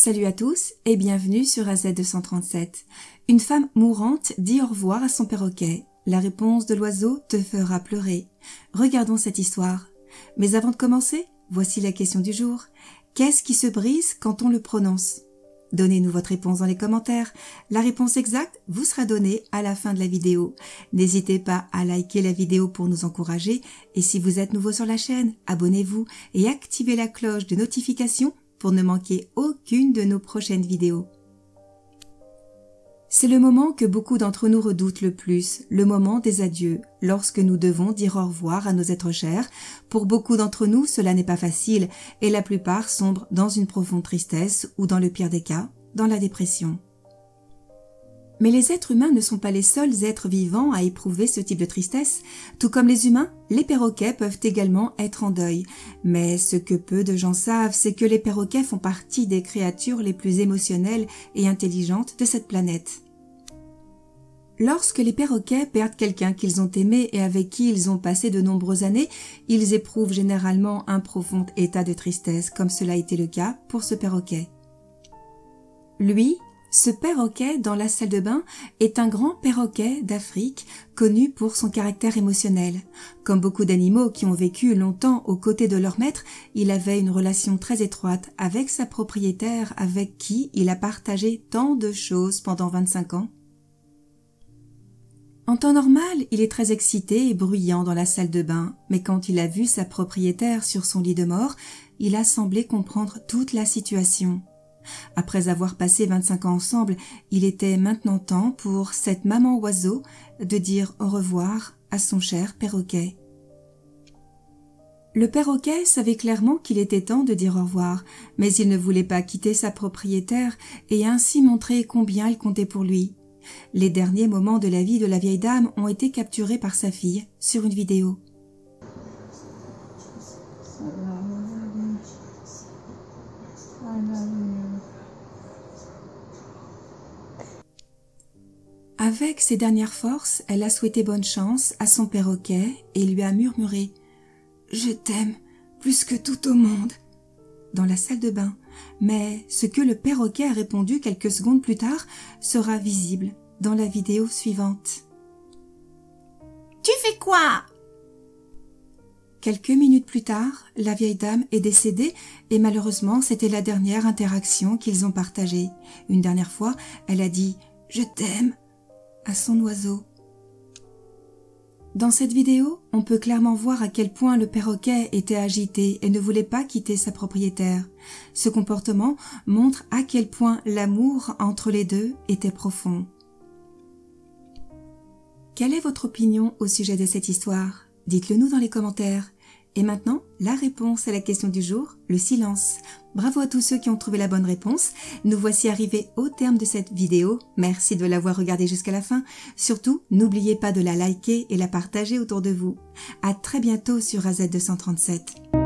Salut à tous et bienvenue sur AZ237. Une femme mourante dit au revoir à son perroquet. La réponse de l'oiseau te fera pleurer. Regardons cette histoire. Mais avant de commencer, voici la question du jour. Qu'est-ce qui se brise quand on le prononce? Donnez-nous votre réponse dans les commentaires. La réponse exacte vous sera donnée à la fin de la vidéo. N'hésitez pas à liker la vidéo pour nous encourager. Et si vous êtes nouveau sur la chaîne, abonnez-vous et activez la cloche de notification pour ne manquer aucune de nos prochaines vidéos. C'est le moment que beaucoup d'entre nous redoutent le plus, le moment des adieux, lorsque nous devons dire au revoir à nos êtres chers. Pour beaucoup d'entre nous, cela n'est pas facile et la plupart sombrent dans une profonde tristesse ou dans le pire des cas, dans la dépression. Mais les êtres humains ne sont pas les seuls êtres vivants à éprouver ce type de tristesse. Tout comme les humains, les perroquets peuvent également être en deuil. Mais ce que peu de gens savent, c'est que les perroquets font partie des créatures les plus émotionnelles et intelligentes de cette planète. Lorsque les perroquets perdent quelqu'un qu'ils ont aimé et avec qui ils ont passé de nombreuses années, ils éprouvent généralement un profond état de tristesse, comme cela a été le cas pour ce perroquet. Lui, ce perroquet dans la salle de bain est un grand perroquet d'Afrique connu pour son caractère émotionnel. Comme beaucoup d'animaux qui ont vécu longtemps aux côtés de leur maître, il avait une relation très étroite avec sa propriétaire avec qui il a partagé tant de choses pendant 25 ans. En temps normal, il est très excité et bruyant dans la salle de bain, mais quand il a vu sa propriétaire sur son lit de mort, il a semblé comprendre toute la situation. Après avoir passé 25 ans ensemble, il était maintenant temps pour cette maman oiseau de dire au revoir à son cher perroquet. Le perroquet savait clairement qu'il était temps de dire au revoir, mais il ne voulait pas quitter sa propriétaire et ainsi montrer combien il comptait pour lui. Les derniers moments de la vie de la vieille dame ont été capturés par sa fille sur une vidéo. Avec ses dernières forces, elle a souhaité bonne chance à son perroquet et lui a murmuré « Je t'aime plus que tout au monde » dans la salle de bain. Mais ce que le perroquet a répondu quelques secondes plus tard sera visible dans la vidéo suivante. « Tu fais quoi ?» Quelques minutes plus tard, la vieille dame est décédée et malheureusement c'était la dernière interaction qu'ils ont partagée. Une dernière fois, elle a dit « Je t'aime » à son oiseau. Dans cette vidéo, on peut clairement voir à quel point le perroquet était agité et ne voulait pas quitter sa propriétaire. Ce comportement montre à quel point l'amour entre les deux était profond. Quelle est votre opinion au sujet de cette histoire? Dites-le nous dans les commentaires. Et maintenant, la réponse à la question du jour, le silence. Bravo à tous ceux qui ont trouvé la bonne réponse. Nous voici arrivés au terme de cette vidéo. Merci de l'avoir regardée jusqu'à la fin. Surtout, n'oubliez pas de la liker et la partager autour de vous. À très bientôt sur AZ237.